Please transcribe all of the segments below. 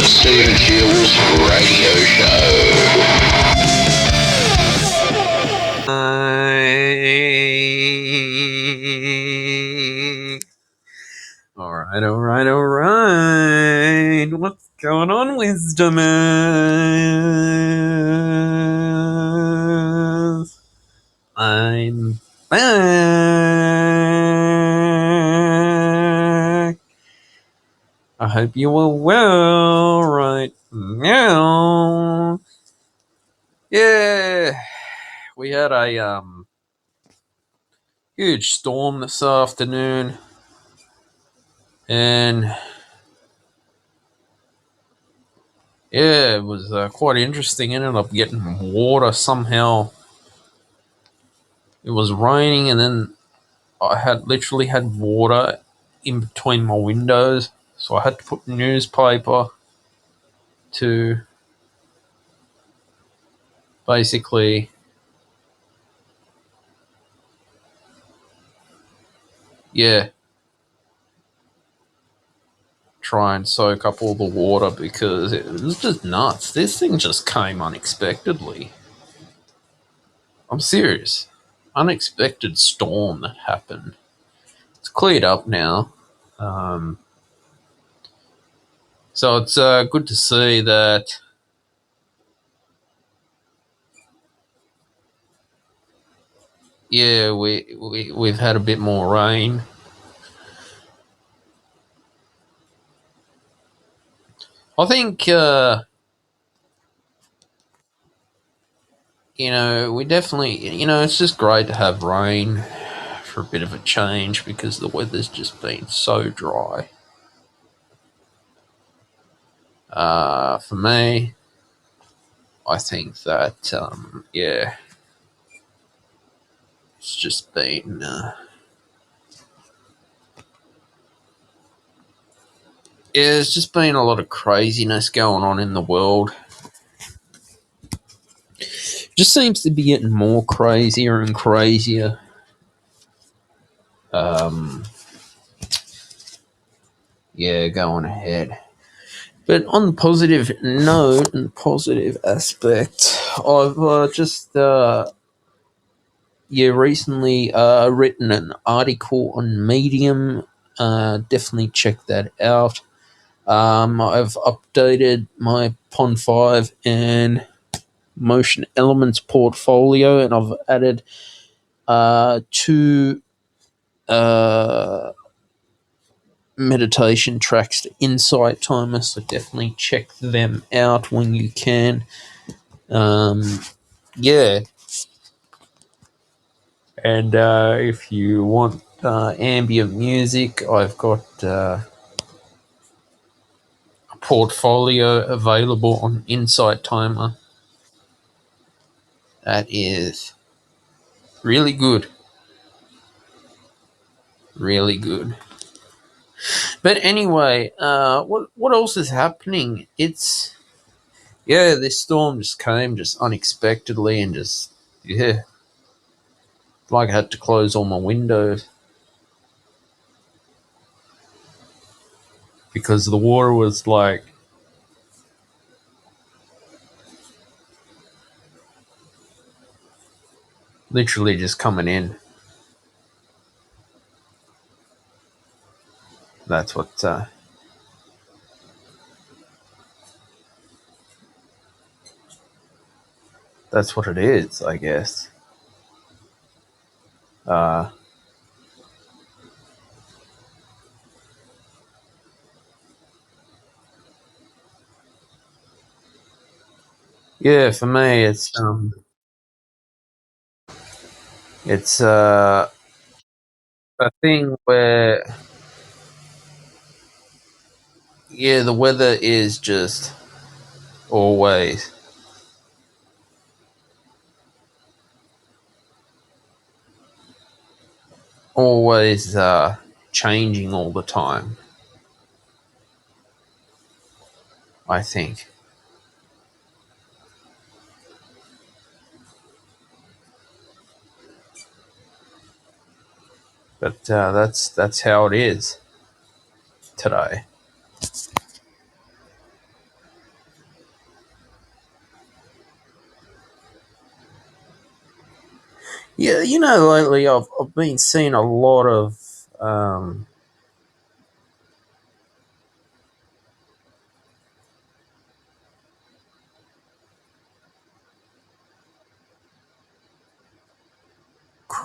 Stephen Jules Radio Show. All right. What's going on, Wisdomers? I'm back. I hope you are well right now. Yeah, we had a huge storm this afternoon, and yeah, it was quite interesting. Ended up getting water somehow. It was raining, and then I had literally had water in between my windows, so I had to put newspaper to basically, yeah, try and soak up all the water because it was just nuts. This thing just came unexpectedly. I'm serious. Unexpected storm that happened. It's cleared up now. Um, so it's good to see that, yeah, we've had a bit more rain. I think, we definitely, it's just great to have rain for a bit of a change because the weather's just been so dry. For me, I think that, yeah, it's just been, yeah, there's just been a lot of craziness going on in the world. Just seems to be getting more crazier and crazier. Um, yeah, going ahead. But on the positive note and positive aspect, I've just recently written an article on Medium. Definitely check that out. I've updated my Pond 5 and Motion Elements portfolio, and I've added two uh, meditation tracks to Insight Timer, so definitely check them out when you can. Yeah, and if you want ambient music, I've got a portfolio available on Insight Timer that is really good. Really good. But anyway, what else is happening? It's, yeah, this storm just came just unexpectedly and just, yeah, like I had to close all my windows because the water was like literally just coming in. That's what that's what it is, I guess. Uh, yeah, for me, it's a thing where, yeah, the weather is just always always changing all the time, I think. But that's how it is today. Yeah, lately I've been seeing a lot of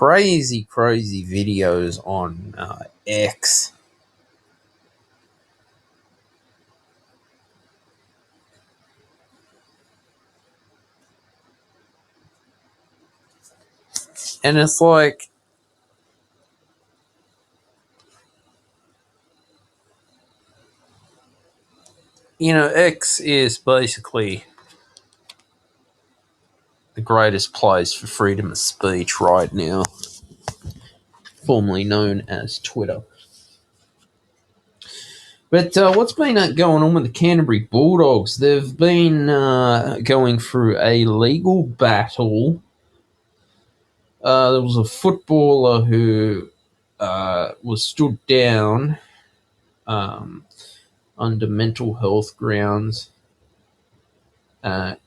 crazy, crazy videos on X. And it's like, X is basically the greatest place for freedom of speech right now, formerly known as Twitter. But what's been going on with the Canterbury Bulldogs? They've been going through a legal battle. There was a footballer who was stood down um, under mental health grounds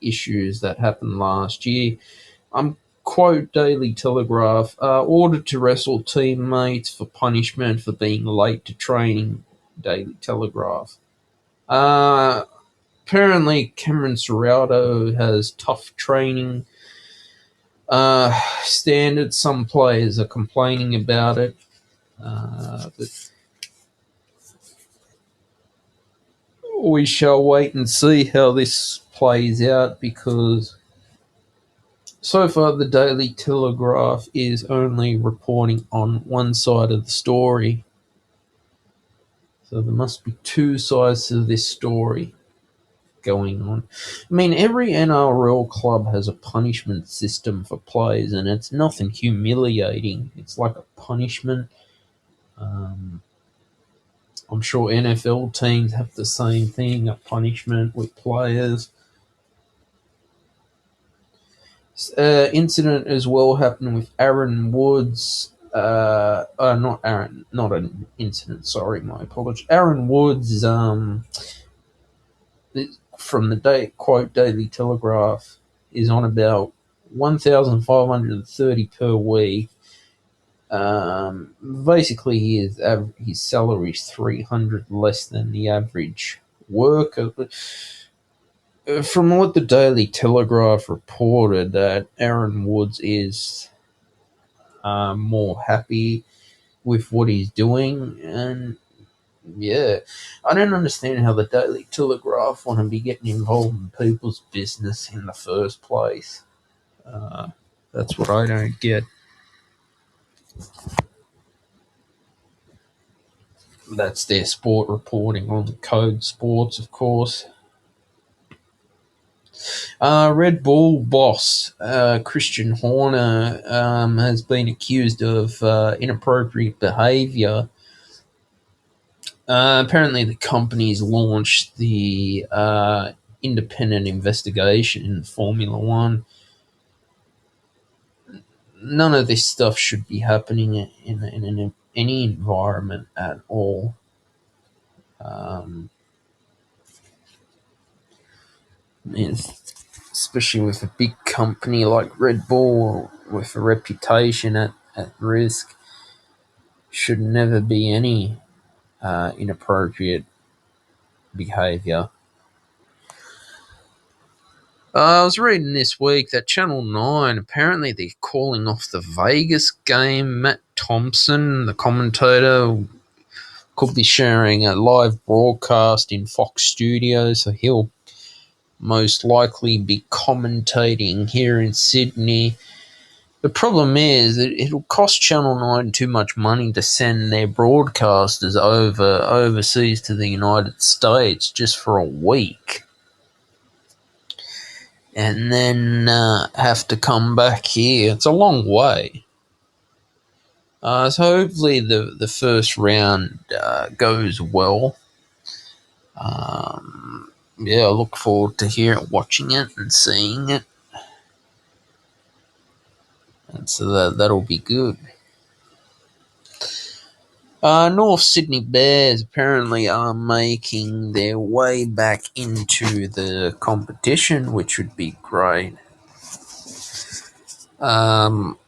issues that happened last year. Quote Daily Telegraph, ordered to wrestle teammates for punishment for being late to training. Daily Telegraph. Uh, Apparently, Cameron Serraldo has tough training standards. Some players are complaining about it. But we shall wait and see how this plays out, because so far the Daily Telegraph is only reporting on one side of the story. So there must be two sides to this story going on. I mean, every NRL club has a punishment system for players, and it's nothing humiliating. It's like a punishment. Um, I'm sure NFL teams have the same thing, a punishment with players. Incident as well happened with Aaron Woods. Not Aaron, not an incident. Sorry, my apologies. Aaron Woods. From the quote Daily Telegraph, is on about 1,530 per week. Basically, his salary is 300 less than the average worker. From what the Daily Telegraph reported, that Aaron Woods is more happy with what he's doing, and yeah, I don't understand how the Daily Telegraph want to be getting involved in people's business in the first place. Uh, that's what I don't get. That's their sport reporting on the Code Sports, of course. Red Bull boss Christian Horner has been accused of inappropriate behaviour. Apparently, the company's launched the independent investigation in Formula One. None of this stuff should be happening in any environment at all. Um, Especially with a big company like Red Bull with a reputation at risk, should never be any inappropriate behaviour. I was reading this week that Channel 9, apparently they're calling off the Vegas game. Matt Thompson, the commentator, could be sharing a live broadcast in Fox Studios, so he'll most likely be commentating here in Sydney. The problem is that it'll cost Channel 9 too much money to send their broadcasters overseas to the United States just for a week, and then have to come back here. It's a long way. So hopefully the first round goes well. Yeah, I look forward to watching it and seeing it, and so that'll be good. North Sydney Bears apparently are making their way back into the competition, which would be great. Um,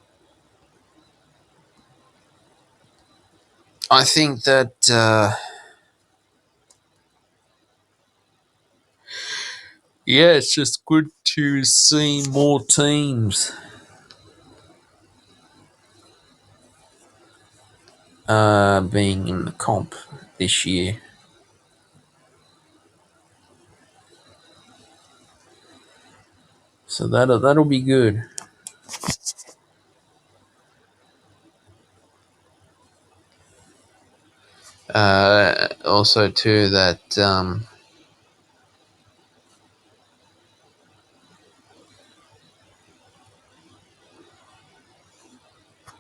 I think that yeah, it's just good to see more teams being in the comp this year. So that'll be good. Also, too, that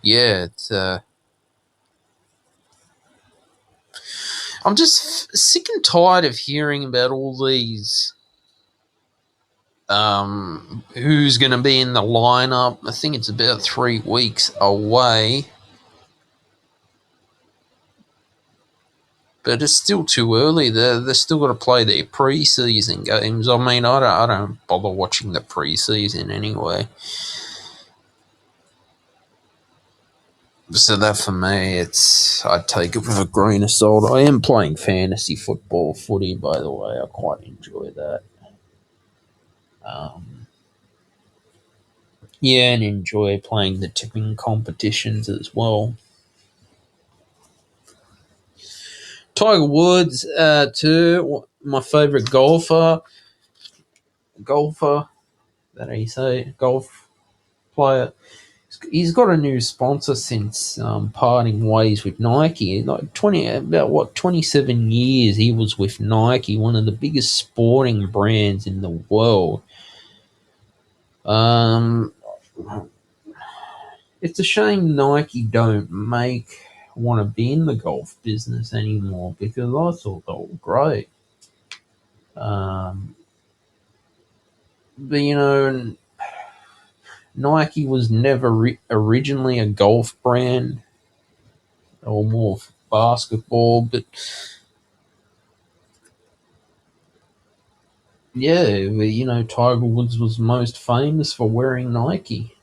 yeah, it's I'm just sick and tired of hearing about all these who's going to be in the lineup. I think it's about 3 weeks away, but it's still too early. They're still got to play their preseason games. I mean, I don't bother watching the preseason anyway. So that for me, I take it with a grain of salt. I am playing fantasy footy, by the way. I quite enjoy that. Um, yeah, and enjoy playing the tipping competitions as well. Tiger Woods, too. My favorite golfer. That how you say it? Golf player. He's got a new sponsor since parting ways with Nike. Like about what 27 years he was with Nike, one of the biggest sporting brands in the world. Um, it's a shame Nike don't want to be in the golf business anymore because I thought they were great. Um, but Nike was never originally a golf brand or more basketball, but yeah, Tiger Woods was most famous for wearing Nike.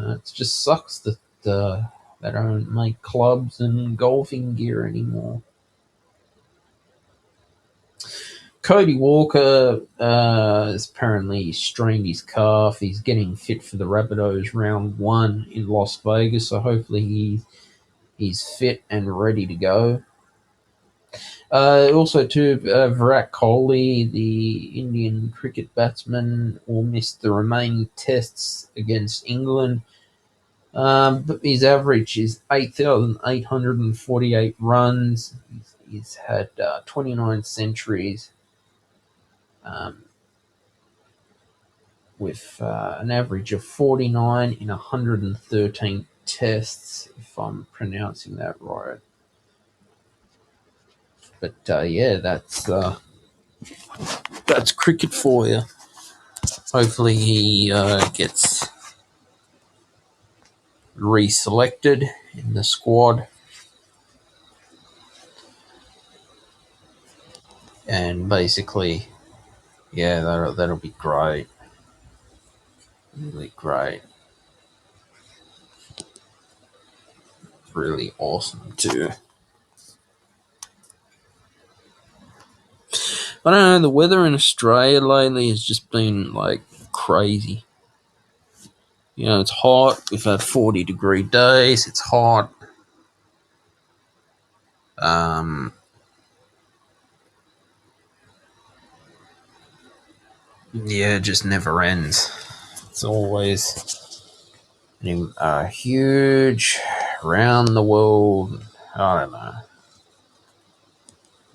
It just sucks that they don't make clubs and golfing gear anymore. Cody Walker has apparently strained his calf. He's getting fit for the Rabbitohs round one in Las Vegas, so hopefully he's fit and ready to go. Also, too, Virat Kohli, the Indian cricket batsman, will miss the remaining tests against England. But his average is 8,848 runs. He's had 29 centuries um, with an average of 49 in 113 tests, if I'm pronouncing that right. But yeah, that's cricket for you. Hopefully, he gets reselected in the squad, and basically, yeah, that'll be great, really great, really awesome too. I don't know. The weather in Australia lately has just been like crazy. It's hot. We've had 40-degree days. It's hot. Um, yeah, it just never ends. It's always huge around the world. I don't know.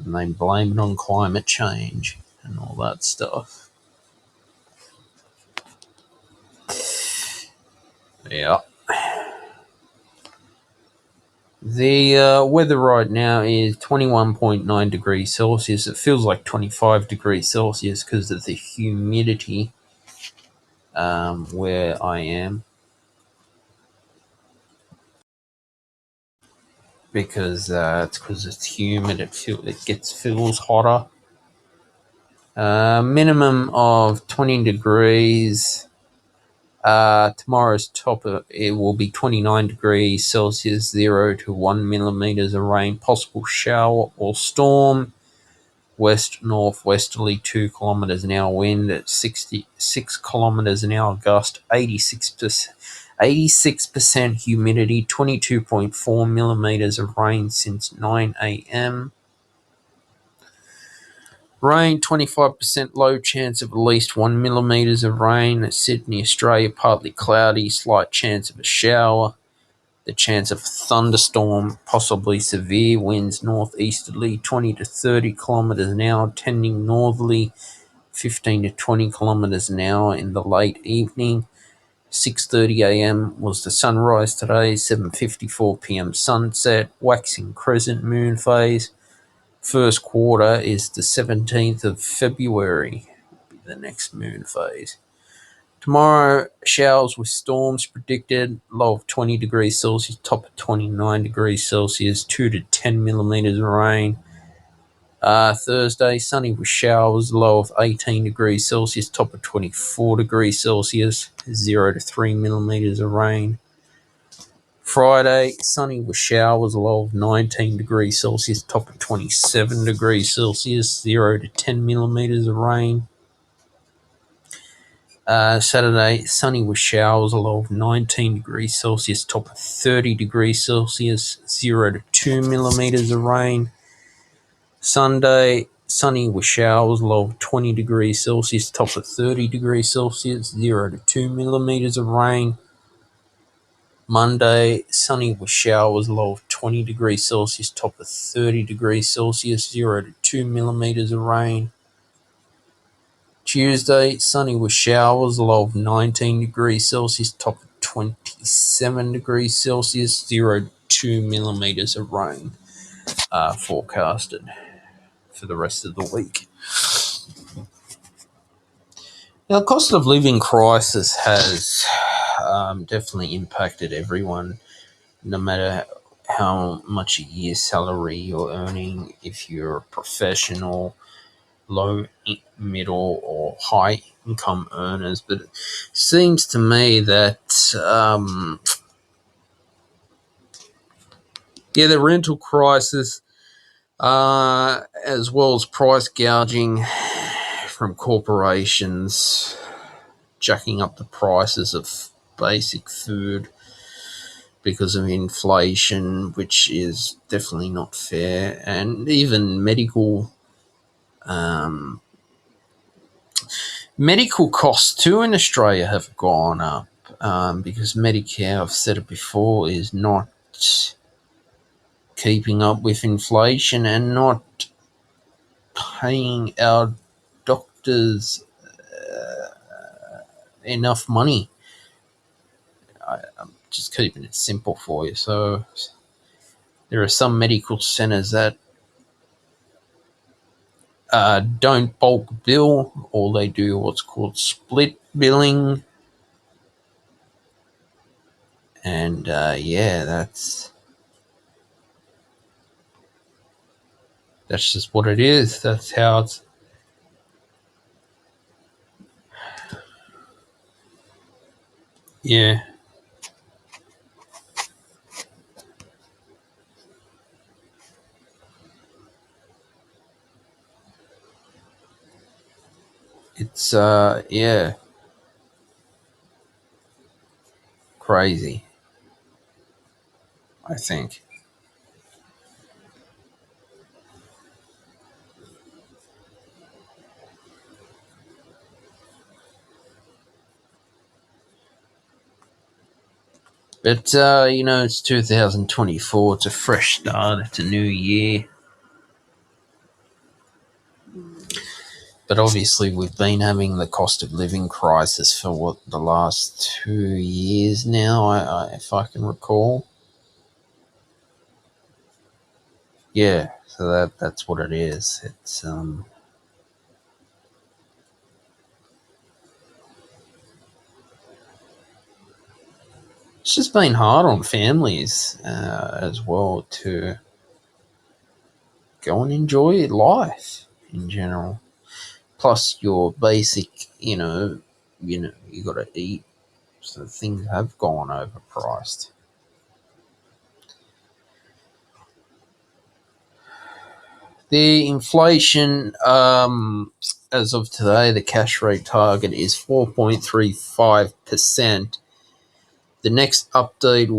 And they blame it on climate change and all that stuff. Yeah. The weather right now is 21.9 degrees Celsius. It feels like 25 degrees Celsius because of the humidity where I am. Because it's humid. Feels hotter. Minimum of 20 degrees. Tomorrow's top it will be 29 degrees Celsius, 0 to 1 millimeters of rain, possible shower or storm. West northwesterly 2 kilometers an hour wind at 66 kilometers an hour gust, 86% humidity, 22.4 millimeters of rain since 9 a.m. Rain, 25% low chance of at least 1 millimeters of rain. At Sydney, Australia, partly cloudy, slight chance of a shower. The chance of thunderstorm, possibly severe winds northeasterly, 20 to 30 kilometers an hour, tending northerly, 15 to 20 kilometers an hour in the late evening. 6:30 a.m. was the sunrise today, 7:54 p.m. sunset, waxing crescent moon phase. First quarter is the 17th of February, the next moon phase. Tomorrow, showers with storms predicted, low of 20 degrees Celsius, top of 29 degrees Celsius, 2 to 10 millimeters of rain. Thursday, sunny with showers, low of 18 degrees Celsius, top of 24 degrees Celsius, 0 to 3 millimeters of rain. Friday, sunny with showers, low of 19 degrees Celsius, top of 27 degrees Celsius, 0 to 10 millimeters of rain. Saturday, sunny with showers, a low of 19 degrees Celsius, top of 30 degrees Celsius, 0 to 2 millimeters of rain. Sunday, sunny with showers, low of 20 degrees Celsius, top of 30 degrees Celsius, 0 to 2 millimeters of rain. Monday, sunny with showers, low of 20 degrees Celsius, top of 30 degrees Celsius, 0 to 2 millimeters of rain. Tuesday, sunny with showers, low of 19 degrees Celsius, top of 27 degrees Celsius, 0 to 2 millimeters of rain forecasted for the rest of the week. Now, the cost of living crisis has definitely impacted everyone, no matter how much a year's salary you're earning, if you're a professional, low, middle, or high income earners. But it seems to me that, the rental crisis, as well as price gouging from corporations, jacking up the prices of basic food because of inflation, which is definitely not fair, and even medical costs too in Australia have gone up, because Medicare, I've said it before, is not keeping up with inflation and not paying our doctors enough money. I'm just keeping it simple for you. So there are some medical centres that don't bulk bill, or they do what's called split billing, and that's just what it is. That's how it's. Yeah, it's crazy, I think. But it's 2024. It's a fresh start. It's a new year. But obviously, we've been having the cost of living crisis for the last 2 years now, if I can recall. Yeah, so that's what it is. It's just been hard on families as well to go and enjoy life in general. Plus, your basic, you got to eat, So things have gone overpriced. The inflation, as of today, the cash rate target is 4.35%. The next update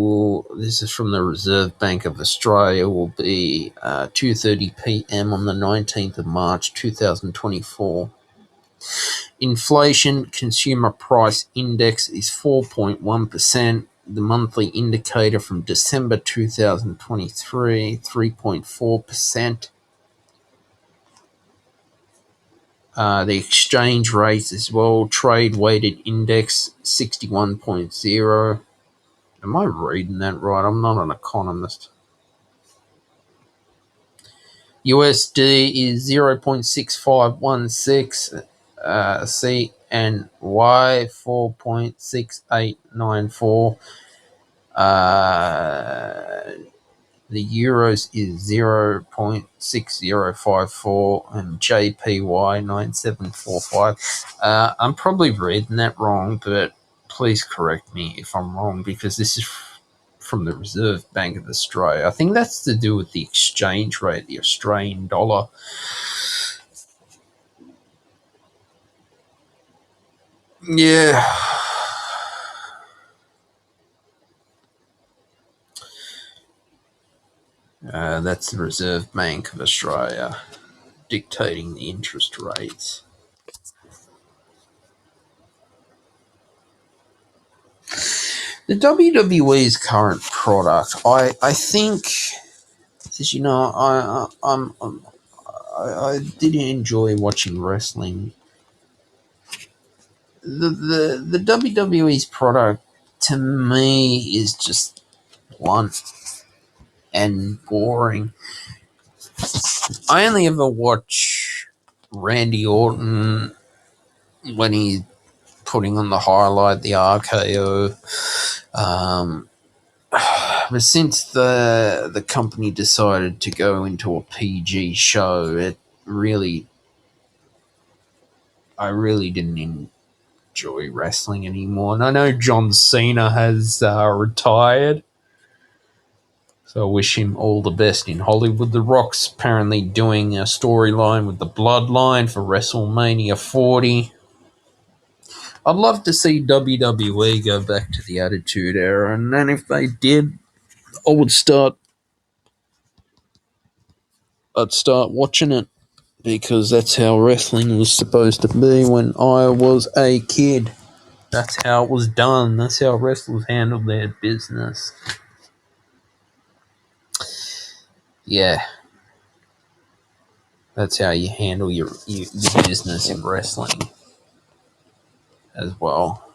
this is from the Reserve Bank of Australia, will be 2:30 p.m. on the 19th of March 2024. Inflation Consumer Price Index is 4.1%. The monthly indicator from December 2023, 3.4%. The exchange rate as well, trade weighted index 61.0. Am I reading that right? I'm not an economist. USD is 0.6516, CNY 4.6894, the euros is 0.6054, and JPY 9745. I'm probably reading that wrong, but please correct me if I'm wrong, because this is from the Reserve Bank of Australia. I think that's to do with the exchange rate, the Australian dollar. Yeah. That's the Reserve Bank of Australia dictating the interest rates. The WWE's current product, I think, as you know, I did enjoy watching wrestling. The WWE's product to me is just blunt and boring. I only ever watch Randy Orton when he's putting on the highlight, the RKO. But since the company decided to go into a PG show, I really didn't enjoy wrestling anymore. And I know John Cena has retired, so I wish him all the best in Hollywood. The Rock's apparently doing a storyline with the Bloodline for WrestleMania 40. I'd love to see WWE go back to the Attitude Era, and then if they did, I would start. I'd start watching it because that's how wrestling was supposed to be when I was a kid. That's how it was done. That's how wrestlers handled their business. Yeah, that's how you handle your business in wrestling as well.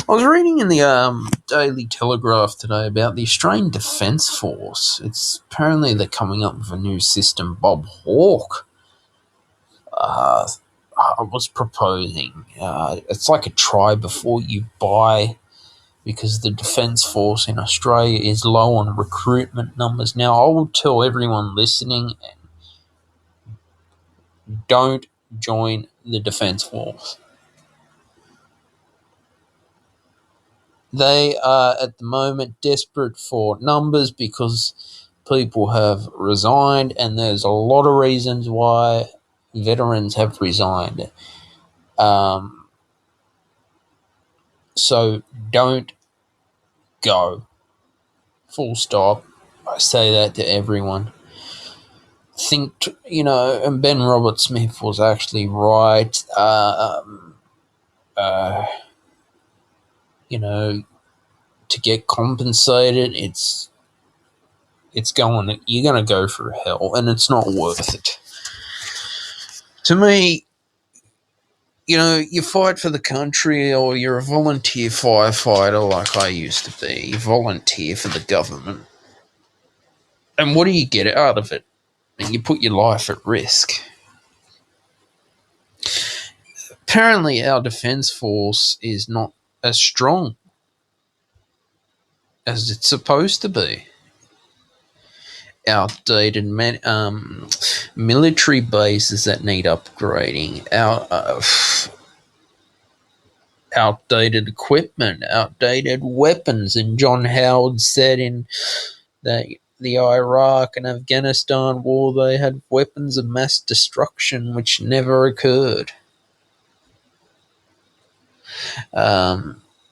I was reading in the Daily Telegraph today about the Australian Defence Force. It's apparently they're coming up with a new system. Bob Hawke was proposing. It's like a try before you buy, because the Defence Force in Australia is low on recruitment numbers. Now, I will tell everyone listening, don't join the Defence Force. They are at the moment desperate for numbers because people have resigned, and there's a lot of reasons why veterans have resigned. So don't go. Full stop. I say that to everyone. And Ben Robert Smith was actually right. To get compensated, you're going to go through hell, and it's not worth it. To me, you fight for the country, or you're a volunteer firefighter like I used to be. You volunteer for the government. And what do you get out of it? And you put your life at risk. Apparently, our defence force is not as strong as it's supposed to be. Outdated military bases that need upgrading. outdated equipment, outdated weapons. And John Howard said in the Iraq and Afghanistan war, they had weapons of mass destruction which never occurred.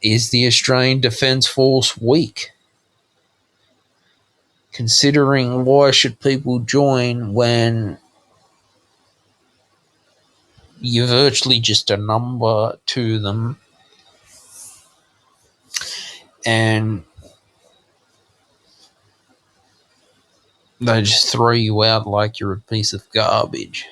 Is the Australian Defence Force weak? Considering why should people join when you're virtually just a number to them, and they just throw you out like you're a piece of garbage?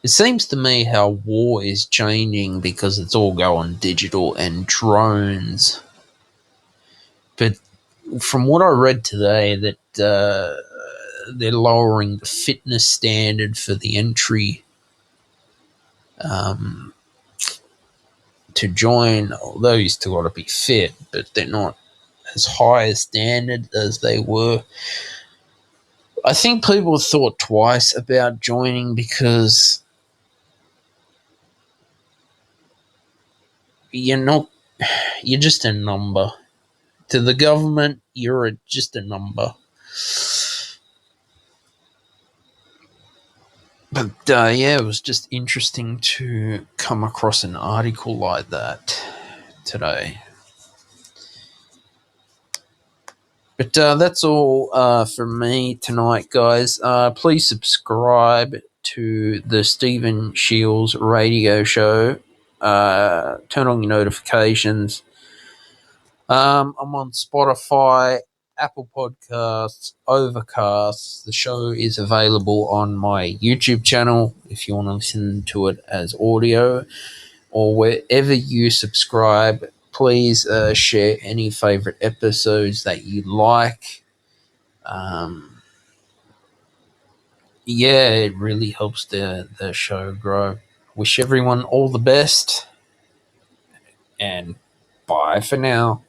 It seems to me how war is changing because it's all going digital and drones. But from what I read today, that they're lowering the fitness standard for the entry um, to join. Although you still got to be fit, but they're not as high a standard as they were. I think people thought twice about joining because you're not, you're just a number. To the government, you're just a number. But yeah, it was just interesting to come across an article like that today. But that's all from me tonight, guys. Please subscribe to the Stephen Shields radio show. Turn on your notifications. I'm on Spotify, Apple Podcasts, Overcast. The show is available on my YouTube channel if you want to listen to it as audio, or wherever you subscribe. Please share any favorite episodes that you like. Yeah, it really helps the show grow. Wish everyone all the best, and bye for now.